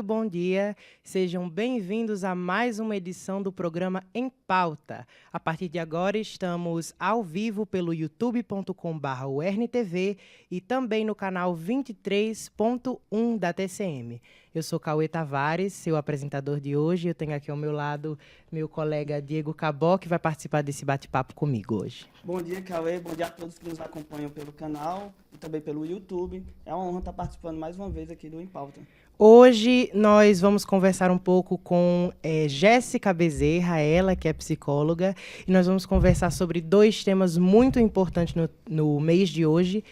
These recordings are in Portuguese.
bom dia. Sejam bem-vindos a mais uma edição do programa Em Pauta. A partir de agora, estamos ao vivo pelo youtube.com/UERN-TV e também no canal 23.1 da TCM. Eu sou Cauê Tavares, seu apresentador de hoje. Eu tenho aqui ao meu lado meu colega Diego Cabó, que vai participar desse bate-papo comigo hoje. Bom dia, Cauê. Bom dia a todos que nos acompanham pelo canal e também pelo YouTube. É uma honra estar participando mais uma vez aqui do Em Pauta. Hoje nós vamos conversar um pouco com Jéssica Bezerra, ela que é psicóloga, e nós vamos conversar sobre dois temas muito importantes no mês de hoje.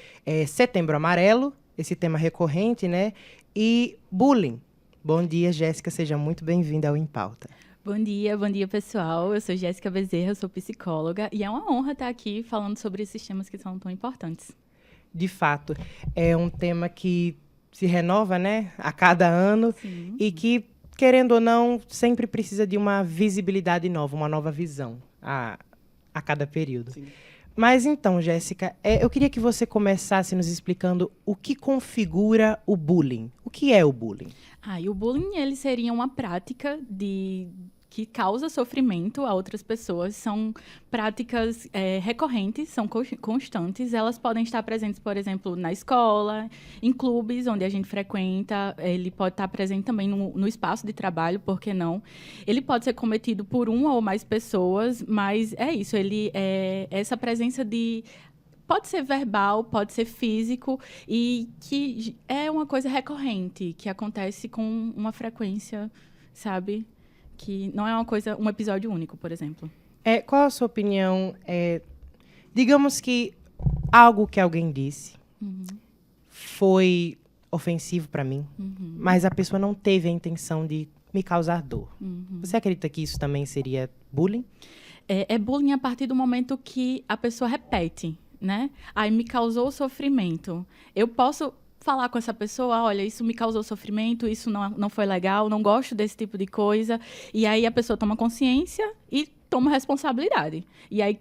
Setembro Amarelo, esse tema recorrente, né? E bullying. Bom dia, Jéssica, seja muito bem-vinda ao Em Pauta. Bom dia, pessoal. Eu sou Jéssica Bezerra, sou psicóloga, e é uma honra estar aqui falando sobre esses temas que são tão importantes. De fato, é um tema que se renova, né, a cada ano. Sim. E que, querendo ou não, sempre precisa de uma visibilidade nova, uma nova visão a cada período. Sim. Mas então, Jéssica, eu queria que você começasse nos explicando o que configura o bullying. O que é o bullying? E o bullying ele seria uma prática que causa sofrimento a outras pessoas. São práticas recorrentes, são constantes. Elas podem estar presentes, por exemplo, na escola, em clubes onde a gente frequenta. Ele pode estar presente também no espaço de trabalho, por que não? Ele pode ser cometido por uma ou mais pessoas, mas é isso. Ele é essa presença de... Pode ser verbal, pode ser físico, e que é uma coisa recorrente, que acontece com uma frequência, sabe? Que não é um episódio único, por exemplo. Qual a sua opinião? Digamos que algo que alguém disse foi ofensivo para mim, mas a pessoa não teve a intenção de me causar dor. Você acredita que isso também seria bullying? É bullying a partir do momento que a pessoa repete, né? Me causou sofrimento. Eu posso falar com essa pessoa, olha, isso me causou sofrimento, isso não foi legal, não gosto desse tipo de coisa. E aí a pessoa toma consciência e toma responsabilidade. E aí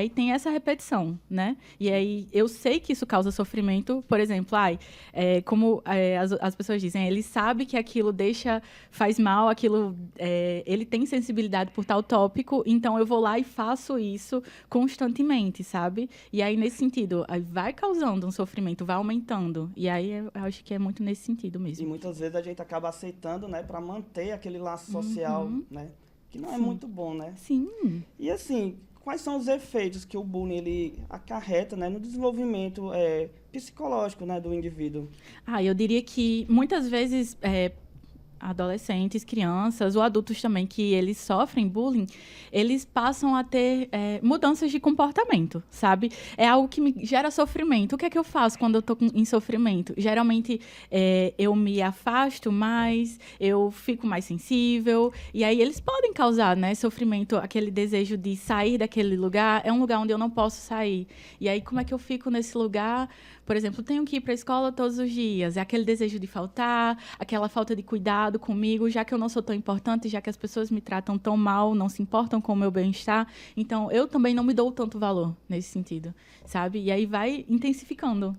tem essa repetição, né? E aí eu sei que isso causa sofrimento, por exemplo, as pessoas dizem, ele sabe que aquilo faz mal, aquilo, ele tem sensibilidade por tal tópico, então eu vou lá e faço isso constantemente, sabe? E aí, nesse sentido, vai causando um sofrimento, vai aumentando. E aí eu acho que é muito nesse sentido mesmo. E muitas vezes a gente acaba aceitando, né, para manter aquele laço social, né? Que não é muito bom, né? Sim. E assim, quais são os efeitos que o bullying ele acarreta, né, no desenvolvimento psicológico, né, do indivíduo? Eu diria que muitas vezes adolescentes, crianças ou adultos também que eles sofrem bullying, eles passam a ter mudanças de comportamento, sabe? É algo que me gera sofrimento. O que é que eu faço quando eu estou em sofrimento? Geralmente, eu me afasto mais, eu fico mais sensível, e aí eles podem causar, né, sofrimento, aquele desejo de sair daquele lugar. É um lugar onde eu não posso sair. E aí, como é que eu fico nesse lugar? Por exemplo, tenho que ir para a escola todos os dias. É aquele desejo de faltar, aquela falta de cuidado comigo, já que eu não sou tão importante, já que as pessoas me tratam tão mal, não se importam com o meu bem-estar. Então, eu também não me dou tanto valor nesse sentido, sabe? E aí vai intensificando.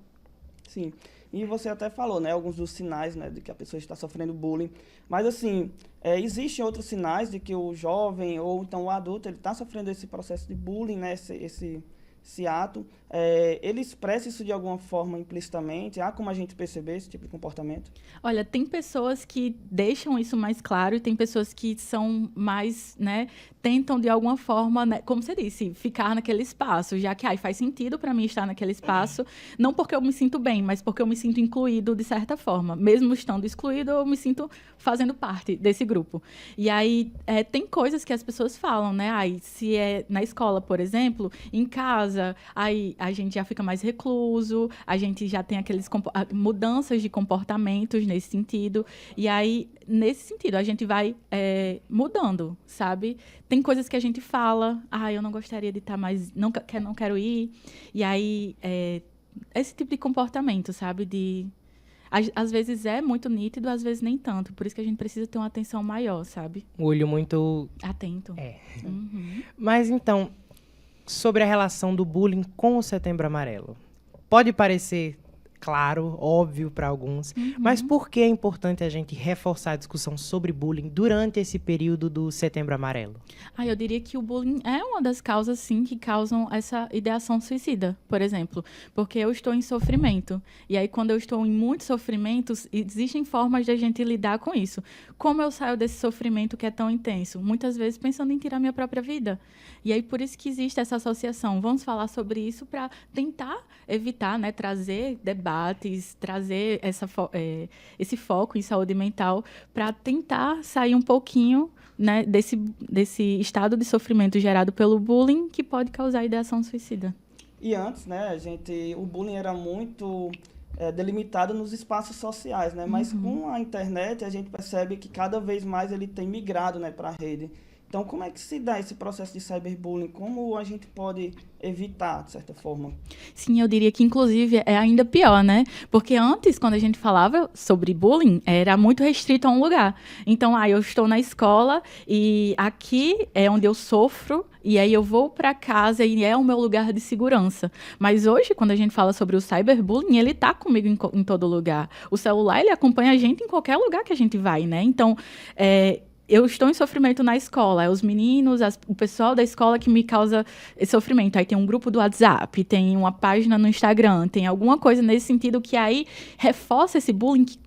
Sim. E você até falou, né, alguns dos sinais, né, de que a pessoa está sofrendo bullying. Mas, assim, existem outros sinais de que o jovem ou então o adulto ele está sofrendo esse processo de bullying, né, esse ato, ele expressa isso de alguma forma implicitamente? Há como a gente perceber esse tipo de comportamento? Olha, tem pessoas que deixam isso mais claro e tem pessoas que são mais, né, tentam de alguma forma, né, como você disse, ficar naquele espaço, já que faz sentido para mim estar naquele espaço, não porque eu me sinto bem, mas porque eu me sinto incluído de certa forma. Mesmo estando excluído, eu me sinto fazendo parte desse grupo. E aí, tem coisas que as pessoas falam, né? Se é na escola, por exemplo, em casa, aí a gente já fica mais recluso, a gente já tem aqueles mudanças de comportamentos nesse sentido. E aí, nesse sentido, a gente vai mudando, sabe? Tem coisas que a gente fala, eu não gostaria de estar mais, não quero ir. E aí, esse tipo de comportamento, sabe? Às vezes é muito nítido, às vezes nem tanto. Por isso que a gente precisa ter uma atenção maior, sabe? Um olho muito... atento. Mas, então, sobre a relação do bullying com o Setembro Amarelo. Pode parecer claro, óbvio para alguns. Mas por que é importante a gente reforçar a discussão sobre bullying durante esse período do Setembro Amarelo? Eu diria que o bullying é uma das causas, sim, que causam essa ideação suicida, por exemplo. Porque eu estou em sofrimento. E aí, quando eu estou em muitos sofrimentos, existem formas de a gente lidar com isso. Como eu saio desse sofrimento que é tão intenso? Muitas vezes pensando em tirar minha própria vida. E aí, por isso que existe essa associação. Vamos falar sobre isso para tentar evitar, né, trazer debates, trazer esse foco em saúde mental para tentar sair um pouquinho, né, desse estado de sofrimento gerado pelo bullying que pode causar ideação suicida. E antes, né, o bullying era muito delimitado nos espaços sociais, né? Mas com a internet a gente percebe que cada vez mais ele tem migrado, né, para a rede. Então, como é que se dá esse processo de cyberbullying? Como a gente pode evitar, de certa forma? Sim, eu diria que, inclusive, é ainda pior, né? Porque antes, quando a gente falava sobre bullying, era muito restrito a um lugar. Então, eu estou na escola e aqui é onde eu sofro e aí eu vou para casa e é o meu lugar de segurança. Mas hoje, quando a gente fala sobre o cyberbullying, ele está comigo em todo lugar. O celular, ele acompanha a gente em qualquer lugar que a gente vai, né? Então, eu estou em sofrimento na escola, os meninos, o pessoal da escola que me causa esse sofrimento. Aí tem um grupo do WhatsApp, tem uma página no Instagram, tem alguma coisa nesse sentido que aí reforça esse bullying que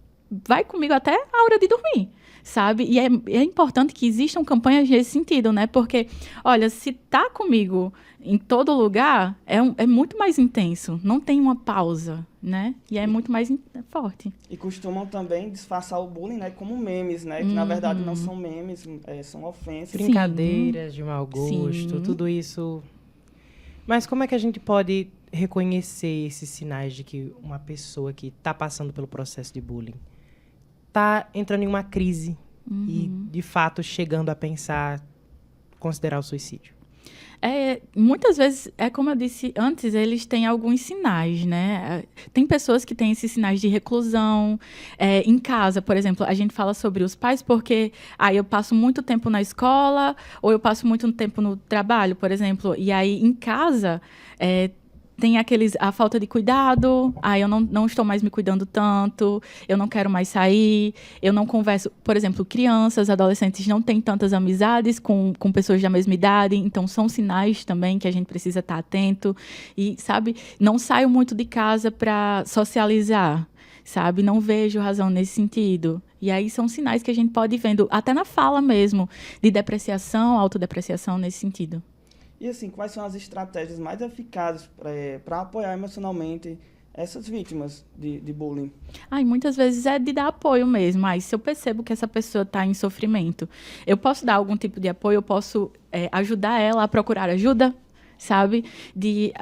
vai comigo até a hora de dormir, sabe? E é importante que existam campanhas nesse sentido, né? Porque, olha, se tá comigo em todo lugar, é muito mais intenso. Não tem uma pausa, né? E é muito mais forte. E costumam também disfarçar o bullying, né, como memes, né? Que, na verdade, não são memes, são ofensas. Brincadeiras de mau gosto, tudo isso. Mas como é que a gente pode reconhecer esses sinais de que uma pessoa que está passando pelo processo de bullying está entrando em uma crise e, de fato, chegando a pensar, considerar o suicídio? Muitas vezes, como eu disse antes, eles têm alguns sinais, né? Tem pessoas que têm esses sinais de reclusão. Em casa, por exemplo, a gente fala sobre os pais porque eu passo muito tempo na escola ou eu passo muito tempo no trabalho, por exemplo. E aí, em casa, tem a falta de cuidado, eu não estou mais me cuidando tanto, eu não quero mais sair, eu não converso. Por exemplo, crianças, adolescentes não têm tantas amizades com pessoas da mesma idade, então são sinais também que a gente precisa estar atento. E, sabe, não saio muito de casa para socializar, sabe? Não vejo razão nesse sentido. E aí são sinais que a gente pode ir vendo, até na fala mesmo, de depreciação, autodepreciação nesse sentido. E assim, quais são as estratégias mais eficazes para apoiar emocionalmente essas vítimas de bullying? Muitas vezes é de dar apoio mesmo. Se eu percebo que essa pessoa está em sofrimento, eu posso dar algum tipo de apoio, eu posso ajudar ela a procurar ajuda, sabe? De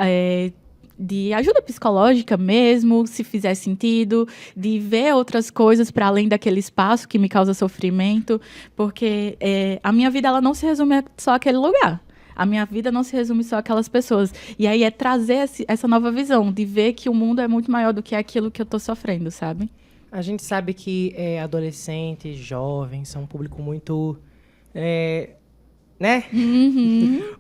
ajuda psicológica mesmo, se fizer sentido, de ver outras coisas para além daquele espaço que me causa sofrimento, porque a minha vida ela não se resume a só aquele lugar. A minha vida não se resume só àquelas pessoas. E aí é trazer essa nova visão, de ver que o mundo é muito maior do que aquilo que eu estou sofrendo, sabe? A gente sabe que adolescentes, jovens, são um público muito... né?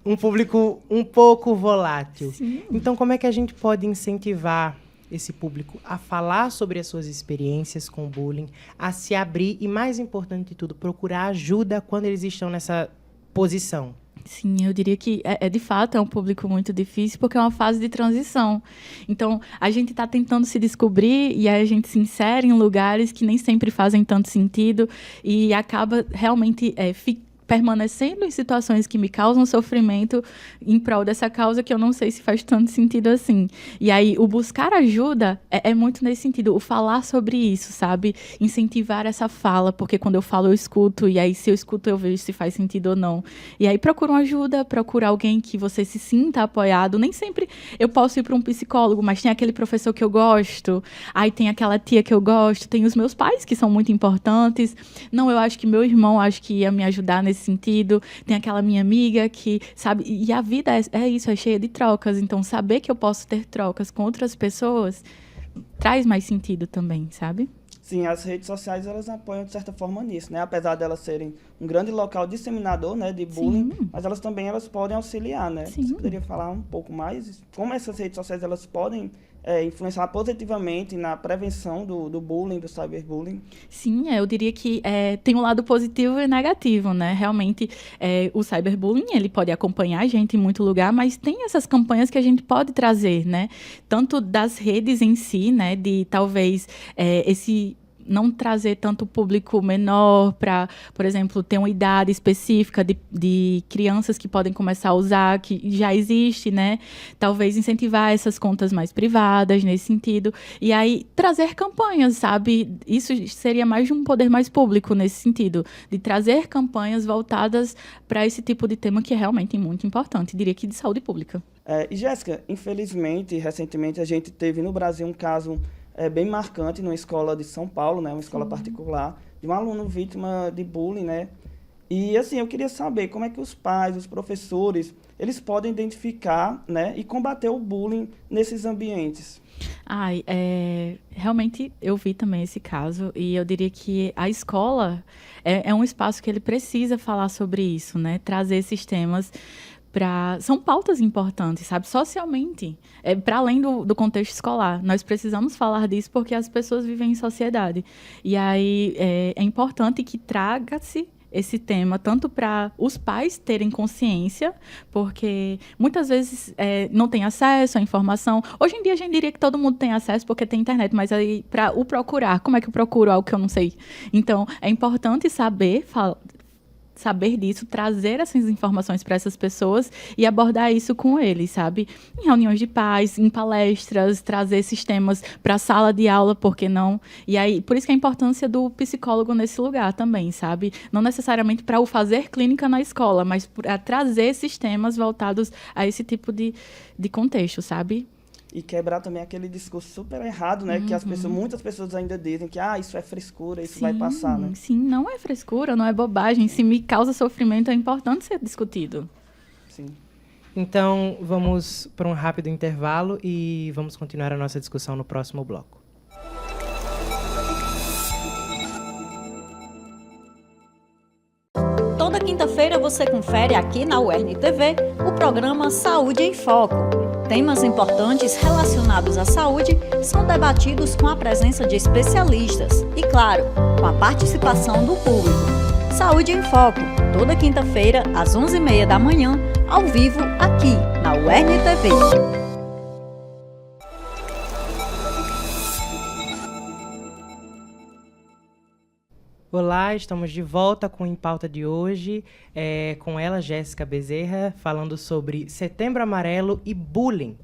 Um público um pouco volátil. Sim. Então, como é que a gente pode incentivar esse público a falar sobre as suas experiências com o bullying, a se abrir e, mais importante de tudo, procurar ajuda quando eles estão nessa posição? Sim, eu diria que, de fato, é um público muito difícil, porque é uma fase de transição. Então, a gente está tentando se descobrir e aí a gente se insere em lugares que nem sempre fazem tanto sentido e acaba realmente permanecendo em situações que me causam sofrimento em prol dessa causa que eu não sei se faz tanto sentido assim. E aí, o buscar ajuda é muito nesse sentido, o falar sobre isso, sabe? Incentivar essa fala, porque quando eu falo, eu escuto, e aí se eu escuto, eu vejo se faz sentido ou não. E aí, procura uma ajuda, procura alguém que você se sinta apoiado. Nem sempre eu posso ir para um psicólogo, mas tem aquele professor que eu gosto, aí tem aquela tia que eu gosto, tem os meus pais que são muito importantes. Não, eu acho que meu irmão ia me ajudar nesse sentido, tem aquela minha amiga que, sabe, e a vida é isso, é cheia de trocas, então saber que eu posso ter trocas com outras pessoas traz mais sentido também, sabe? Sim, as redes sociais, elas apoiam de certa forma nisso, né? Apesar delas serem um grande local disseminador, né, de bullying, mas elas podem auxiliar, né? Sim. Você poderia falar um pouco mais como essas redes sociais, elas podem influenciar positivamente na prevenção do bullying, do cyberbullying? Sim, eu diria que tem um lado positivo e negativo, né? Realmente, o cyberbullying, ele pode acompanhar a gente em muito lugar, mas tem essas campanhas que a gente pode trazer, né? Tanto das redes em si, né? De talvez não trazer tanto público menor para, por exemplo, ter uma idade específica de crianças que podem começar a usar, que já existe, né? Talvez incentivar essas contas mais privadas nesse sentido. E aí, trazer campanhas, sabe? Isso seria mais de um poder mais público nesse sentido, de trazer campanhas voltadas para esse tipo de tema que é realmente muito importante, diria que de saúde pública. E, Jéssica, infelizmente, recentemente a gente teve no Brasil um caso bem marcante numa escola de São Paulo, né, uma escola particular, de um aluno vítima de bullying, né? E, assim, eu queria saber como é que os pais, os professores, eles podem identificar, né, e combater o bullying nesses ambientes. Realmente eu vi também esse caso e eu diria que a escola é um espaço que ele precisa falar sobre isso, né? Trazer esses temas são pautas importantes, sabe? Socialmente, para além do contexto escolar. Nós precisamos falar disso porque as pessoas vivem em sociedade. E aí é importante que traga-se esse tema, tanto para os pais terem consciência, porque muitas vezes não tem acesso à informação. Hoje em dia, a gente diria que todo mundo tem acesso porque tem internet, mas aí, para o procurar, como é que eu procuro algo que eu não sei? Então, é importante saber disso, trazer essas informações para essas pessoas e abordar isso com eles, sabe? Em reuniões de pais, em palestras, trazer esses temas para a sala de aula, por que não? E aí, por isso que a importância do psicólogo nesse lugar também, sabe? Não necessariamente para o fazer clínica na escola, mas para trazer esses temas voltados a esse tipo de contexto, sabe? E quebrar também aquele discurso super errado, né? Que muitas pessoas ainda dizem que isso é frescura, isso vai passar, né? Sim, não é frescura, não é bobagem. Se me causa sofrimento, é importante ser discutido. Sim. Então, vamos para um rápido intervalo e vamos continuar a nossa discussão no próximo bloco. Toda quinta-feira você confere aqui na UERN-TV o programa Saúde em Foco. Temas importantes relacionados à saúde são debatidos com a presença de especialistas e, claro, com a participação do público. Saúde em Foco, toda quinta-feira, às 11h30 da manhã, ao vivo, aqui na UERN-TV. Olá, estamos de volta com o Em Pauta de hoje, com ela, Jéssica Bezerra, falando sobre Setembro Amarelo e bullying.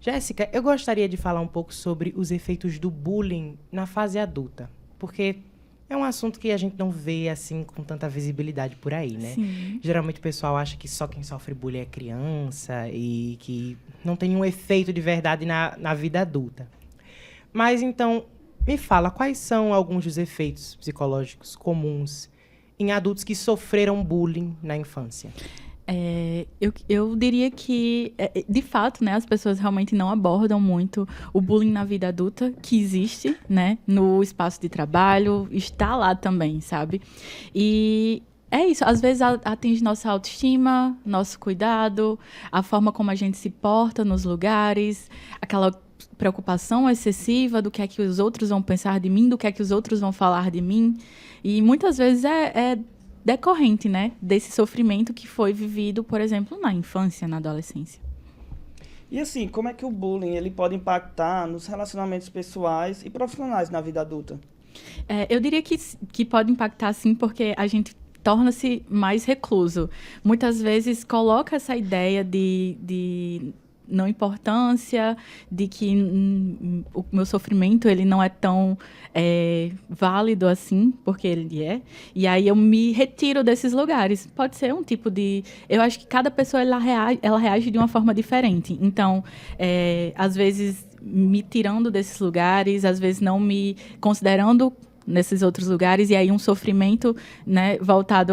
Jéssica, eu gostaria de falar um pouco sobre os efeitos do bullying na fase adulta, porque é um assunto que a gente não vê assim com tanta visibilidade por aí, né? Sim. Geralmente o pessoal acha que só quem sofre bullying é criança e que não tem um efeito de verdade na vida adulta. Mas então, me fala, quais são alguns dos efeitos psicológicos comuns em adultos que sofreram bullying na infância? Eu diria que, de fato, né, as pessoas realmente não abordam muito o bullying na vida adulta, que existe, né, no espaço de trabalho, está lá também, sabe? E é isso, às vezes atinge nossa autoestima, nosso cuidado, a forma como a gente se porta nos lugares, aquela preocupação excessiva do que é que os outros vão pensar de mim, do que é que os outros vão falar de mim. E muitas vezes é decorrente, né, desse sofrimento que foi vivido, por exemplo, na infância, na adolescência. E assim, como é que o bullying ele pode impactar nos relacionamentos pessoais e profissionais na vida adulta? Eu diria que pode impactar, sim, porque a gente torna-se mais recluso. Muitas vezes coloca essa ideia de não importância, de que o meu sofrimento ele não é tão válido assim, porque ele é. E aí eu me retiro desses lugares. Pode ser um tipo de... Eu acho que cada pessoa ela reage de uma forma diferente. Então, às vezes, me tirando desses lugares, às vezes não me considerando nesses outros lugares, e aí um sofrimento, né, voltado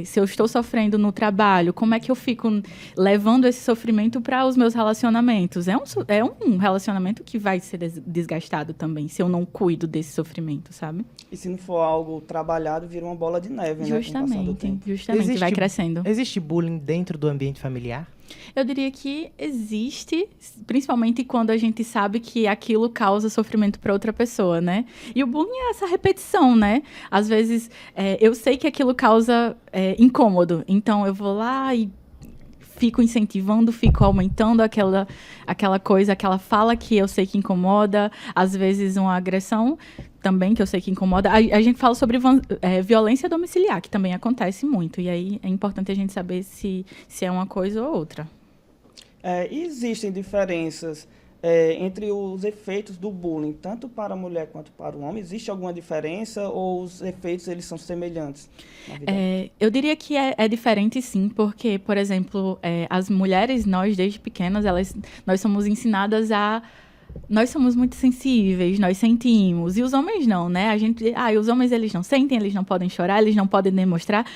se eu estou sofrendo no trabalho, como é que eu fico levando esse sofrimento para os meus relacionamentos? É um relacionamento que vai ser desgastado também, se eu não cuido desse sofrimento, sabe? E se não for algo trabalhado, vira uma bola de neve, né? Justamente, vai crescendo. Existe bullying dentro do ambiente familiar? Eu diria que existe, principalmente quando a gente sabe que aquilo causa sofrimento para outra pessoa, né? E o bullying é essa repetição, né? Às vezes, eu sei que aquilo causa incômodo, então eu vou lá e fico incentivando, fico aumentando aquela coisa, aquela fala que eu sei que incomoda, às vezes uma agressão também que eu sei que incomoda. A gente fala sobre violência domiciliar, que também acontece muito, e aí é importante a gente saber se é uma coisa ou outra. Existem diferenças entre os efeitos do bullying, tanto para a mulher quanto para o homem? Existe alguma diferença ou os efeitos eles são semelhantes na vida? Eu diria que é diferente, sim, porque, por exemplo, as mulheres, nós desde pequenas, nós somos ensinadas nós somos muito sensíveis, nós sentimos, e os homens não, né? Os homens eles não sentem, eles não podem chorar, eles não podem demonstrar.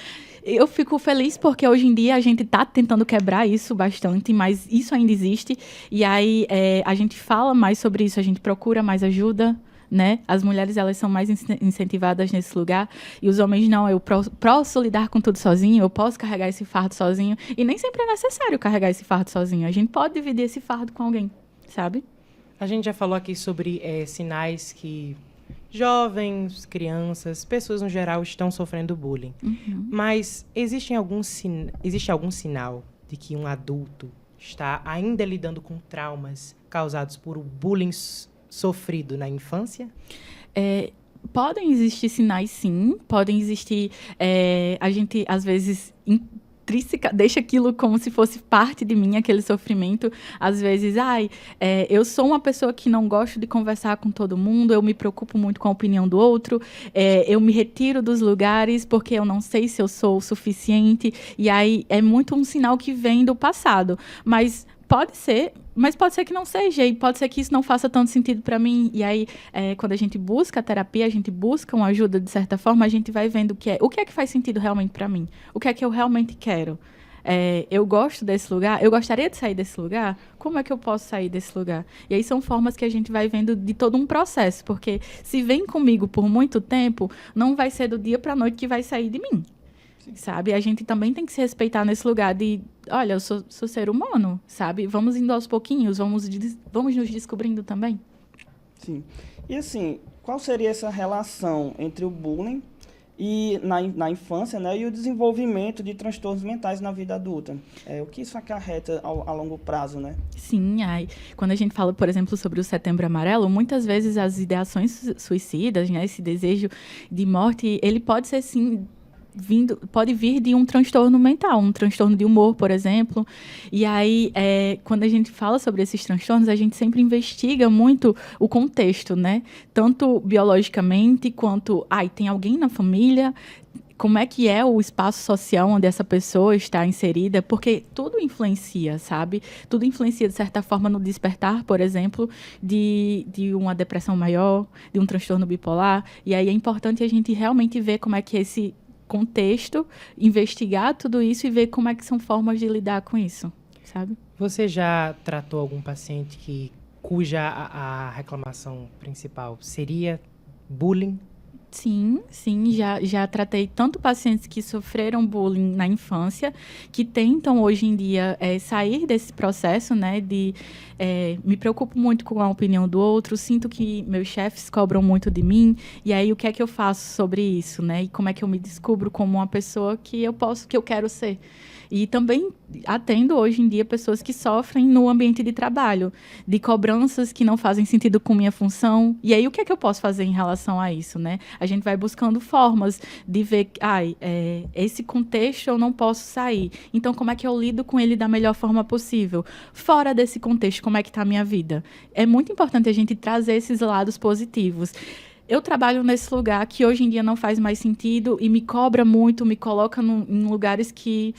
Eu fico feliz porque hoje em dia a gente está tentando quebrar isso bastante, mas isso ainda existe. E aí a gente fala mais sobre isso, a gente procura mais ajuda, né? As mulheres elas são mais incentivadas nesse lugar e os homens não. Eu posso lidar com tudo sozinho, eu posso carregar esse fardo sozinho. E nem sempre é necessário carregar esse fardo sozinho. A gente pode dividir esse fardo com alguém, sabe? A gente já falou aqui sobre sinais que jovens, crianças, pessoas no geral estão sofrendo bullying. Uhum. Mas existe algum sinal de que um adulto está ainda lidando com traumas causados por bullying sofrido na infância? Podem existir sinais, sim. Podem existir... a gente, às vezes... deixa aquilo como se fosse parte de mim, aquele sofrimento. Às vezes, eu sou uma pessoa que não gosto de conversar com todo mundo, eu me preocupo muito com a opinião do outro, eu me retiro dos lugares porque eu não sei se eu sou o suficiente. E aí é muito um sinal que vem do passado. Mas pode ser que não seja, e pode ser que isso não faça tanto sentido para mim. E aí, quando a gente busca a terapia, a gente busca uma ajuda, de certa forma, a gente vai vendo o que é que faz sentido realmente para mim, o que é que eu realmente quero. Eu gosto desse lugar, eu gostaria de sair desse lugar, como é que eu posso sair desse lugar? E aí são formas que a gente vai vendo de todo um processo, porque se vem comigo por muito tempo, não vai ser do dia para a noite que vai sair de mim. Sabe? A gente também tem que se respeitar nesse lugar de, olha, eu sou ser humano, sabe? Vamos indo aos pouquinhos, vamos nos descobrindo também. Sim. E assim, qual seria essa relação entre o bullying e na infância, né, e o desenvolvimento de transtornos mentais na vida adulta? O que isso acarreta a longo prazo, né? Sim, quando a gente fala, por exemplo, sobre o Setembro Amarelo, muitas vezes as ideações suicidas, né, esse desejo de morte, ele pode ser, sim, pode vir de um transtorno mental, um transtorno de humor, por exemplo. E aí, quando a gente fala sobre esses transtornos, a gente sempre investiga muito o contexto, né? Tanto biologicamente, quanto, tem alguém na família, como é que é o espaço social onde essa pessoa está inserida, porque tudo influencia, sabe? Tudo influencia, de certa forma, no despertar, por exemplo, de uma depressão maior, de um transtorno bipolar. E aí é importante a gente realmente ver como é que esse contexto, investigar tudo isso e ver como é que são formas de lidar com isso, sabe? Você já tratou algum paciente cuja a reclamação principal seria bullying? Sim, já tratei tanto pacientes que sofreram bullying na infância, que tentam hoje em dia sair desse processo, né, me preocupo muito com a opinião do outro, sinto que meus chefes cobram muito de mim, e aí o que é que eu faço sobre isso, né, e como é que eu me descubro como uma pessoa que eu quero ser. E também atendo hoje em dia pessoas que sofrem no ambiente de trabalho, de cobranças que não fazem sentido com minha função. E aí, o que é que eu posso fazer em relação a isso, né? A gente vai buscando formas de ver, esse contexto eu não posso sair. Então, como é que eu lido com ele da melhor forma possível? Fora desse contexto, como é que está a minha vida? É muito importante a gente trazer esses lados positivos. Eu trabalho nesse lugar que hoje em dia não faz mais sentido e me cobra muito, me coloca em lugares que,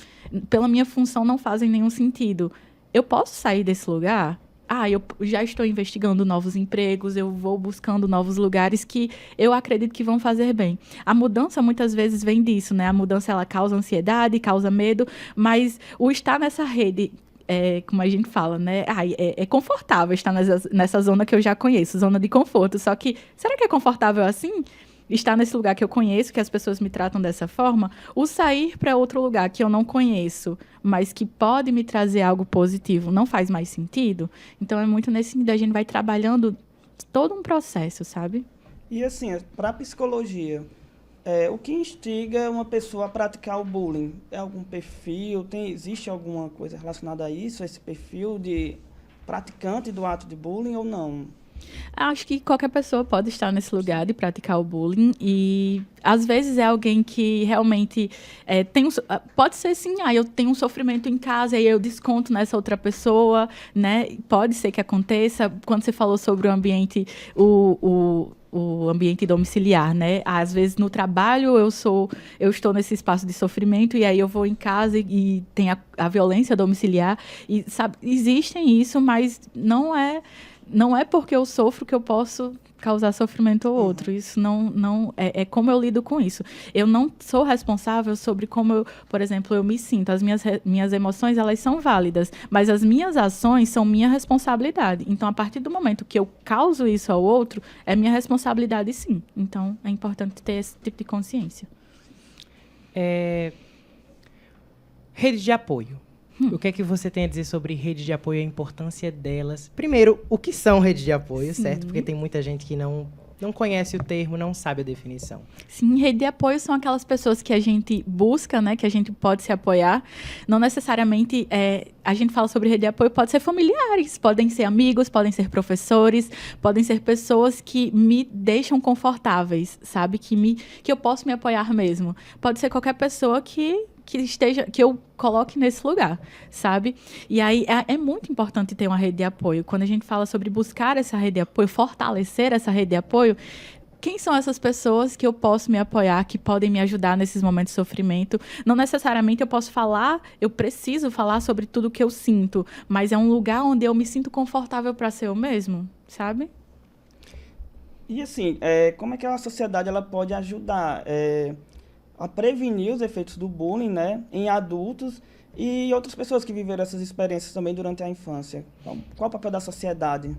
pela minha função, não fazem nenhum sentido. Eu posso sair desse lugar? Eu já estou investigando novos empregos, eu vou buscando novos lugares que eu acredito que vão fazer bem. A mudança, muitas vezes, vem disso, né? A mudança, ela causa ansiedade, causa medo, mas o estar nessa rede... como a gente fala, né? É confortável estar nessa zona que eu já conheço, zona de conforto. Só que, será que é confortável assim? estar nesse lugar que eu conheço, que as pessoas me tratam dessa forma, o sair para outro lugar que eu não conheço, mas que pode me trazer algo positivo, não faz mais sentido? Então, é muito nesse sentido, a gente vai trabalhando todo um processo, sabe? E assim, para a psicologia, o que instiga uma pessoa a praticar o bullying? É algum perfil? Existe alguma coisa relacionada a isso, esse perfil de praticante do ato de bullying ou não? Acho que qualquer pessoa pode estar nesse lugar de praticar o bullying e, às vezes, é alguém que realmente pode ser, sim, eu tenho um sofrimento em casa e eu desconto nessa outra pessoa, né? Pode ser que aconteça. Quando você falou sobre o ambiente, o ambiente domiciliar, né? Às vezes, no trabalho, eu estou nesse espaço de sofrimento e aí eu vou em casa e tem a violência domiciliar. E, sabe, existem isso, mas não é porque eu sofro que eu posso causar sofrimento ao outro. Isso não é como eu lido com isso. Eu não sou responsável sobre como por exemplo, eu me sinto. As minhas emoções, elas são válidas, mas as minhas ações são minha responsabilidade. Então, a partir do momento que eu causo isso ao outro, é minha responsabilidade, sim. Então, é importante ter esse tipo de consciência. Rede de apoio. O que é que você tem a dizer sobre rede de apoio e a importância delas? Primeiro, o que são redes de apoio, Sim. certo? Porque tem muita gente que não conhece o termo, não sabe a definição. Sim, rede de apoio são aquelas pessoas que a gente busca, né, que a gente pode se apoiar. Não necessariamente, a gente fala sobre rede de apoio, pode ser familiares, podem ser amigos, podem ser professores, podem ser pessoas que me deixam confortáveis, sabe? Que eu posso me apoiar mesmo. Pode ser qualquer pessoa que eu coloque nesse lugar, sabe? E aí é muito importante ter uma rede de apoio. Quando a gente fala sobre buscar essa rede de apoio, fortalecer essa rede de apoio, quem são essas pessoas que eu posso me apoiar, que podem me ajudar nesses momentos de sofrimento? Não necessariamente eu preciso falar sobre tudo que eu sinto, mas é um lugar onde eu me sinto confortável para ser eu mesmo, sabe? E assim, como é que a sociedade ela pode ajudar a prevenir os efeitos do bullying, né, em adultos e outras pessoas que viveram essas experiências também durante a infância? Então, qual o papel da sociedade?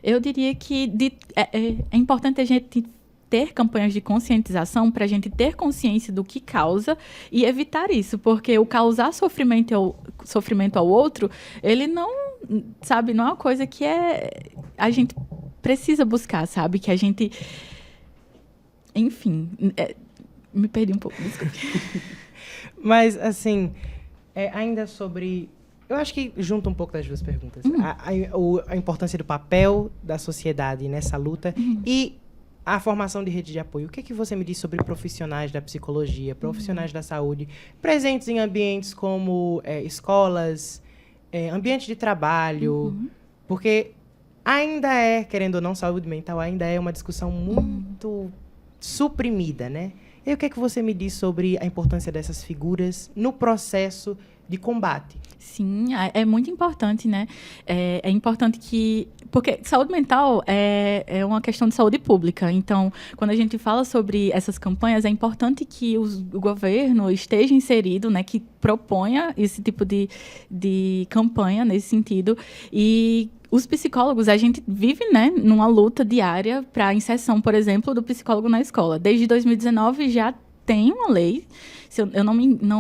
Eu diria que é importante a gente ter campanhas de conscientização para a gente ter consciência do que causa e evitar isso, porque o causar sofrimento ao outro, ele não é uma coisa que a gente precisa buscar, sabe? Que a gente... Enfim... Me perdi um pouco, desculpe. Mas, assim, ainda sobre... Eu acho que junta um pouco das duas perguntas. A importância do papel da sociedade nessa luta e a formação de rede de apoio. O que é que você me diz sobre profissionais da psicologia, profissionais da saúde, presentes em ambientes como escolas, ambiente de trabalho? Porque ainda querendo ou não, saúde mental ainda é uma discussão muito suprimida, né? E o que é que você me diz sobre a importância dessas figuras no processo de combate? Sim, é muito importante, né? É importante que... Porque saúde mental é uma questão de saúde pública. Então, quando a gente fala sobre essas campanhas, é importante que o governo esteja inserido, né? Que proponha esse tipo de campanha nesse sentido. E os psicólogos, a gente vive, né, numa luta diária para a inserção, por exemplo, do psicólogo na escola. Desde 2019 já tem uma lei, eu não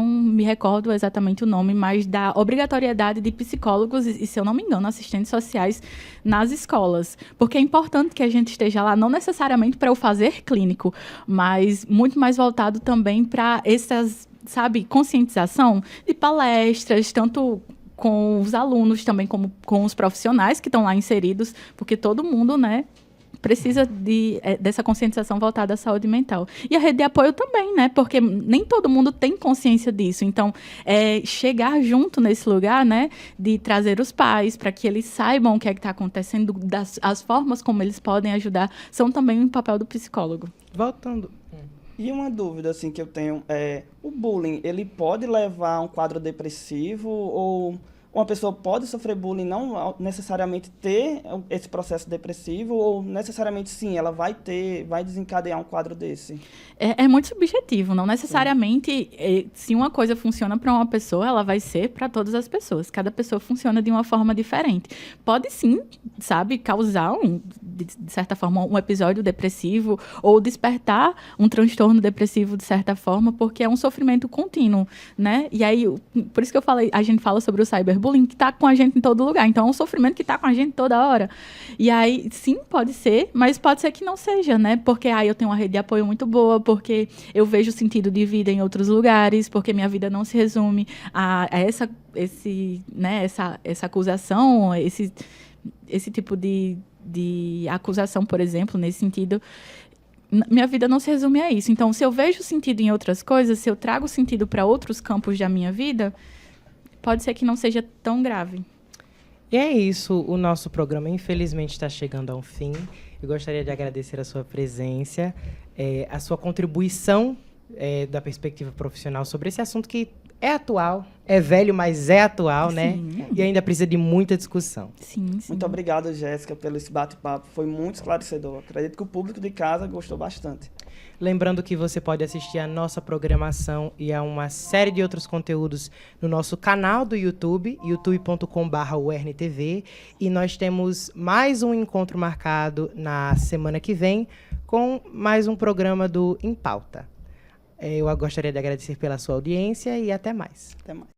me recordo exatamente o nome, mas da obrigatoriedade de psicólogos e, se eu não me engano, assistentes sociais nas escolas. Porque é importante que a gente esteja lá, não necessariamente para o fazer clínico, mas muito mais voltado também para essas, sabe, conscientização de palestras, tanto com os alunos, também como com os profissionais que estão lá inseridos, porque todo mundo, né, precisa dessa conscientização voltada à saúde mental. E a rede de apoio também, né, porque nem todo mundo tem consciência disso. Então, chegar junto nesse lugar, né, de trazer os pais para que eles saibam o que é que está acontecendo, as formas como eles podem ajudar, são também um papel do psicólogo. Voltando... E uma dúvida assim que eu tenho o bullying, ele pode levar a um quadro depressivo ou uma pessoa pode sofrer bullying, não necessariamente ter esse processo depressivo, ou necessariamente sim, ela vai desencadear um quadro desse? É muito subjetivo, não necessariamente se uma coisa funciona para uma pessoa, ela vai ser para todas as pessoas. Cada pessoa funciona de uma forma diferente. Pode sim, sabe, causar, de certa forma, um episódio depressivo ou despertar um transtorno depressivo de certa forma, porque é um sofrimento contínuo, né? E aí, por isso que a gente fala sobre o cyberbullying, que está com a gente em todo lugar. Então, é um sofrimento que está com a gente toda hora. E aí, sim, pode ser, mas pode ser que não seja, né? Porque eu tenho uma rede de apoio muito boa, porque eu vejo sentido de vida em outros lugares, porque minha vida não se resume a essa acusação, esse tipo de acusação, por exemplo, nesse sentido. Minha vida não se resume a isso. Então, se eu vejo sentido em outras coisas, se eu trago sentido para outros campos da minha vida, pode ser que não seja tão grave. E é isso, o nosso programa infelizmente está chegando ao fim. Eu gostaria de agradecer a sua presença, a sua contribuição da perspectiva profissional sobre esse assunto que é atual, é velho, mas é atual, né? E ainda precisa de muita discussão. Sim. Muito obrigado, Jéssica, pelo esse bate-papo. Foi muito esclarecedor. Acredito que o público de casa gostou bastante. Lembrando que você pode assistir a nossa programação e a uma série de outros conteúdos no nosso canal do YouTube, youtube.com/UERN-TV. E nós temos mais um encontro marcado na semana que vem com mais um programa do Em Pauta. Eu gostaria de agradecer pela sua audiência e até mais. Até mais.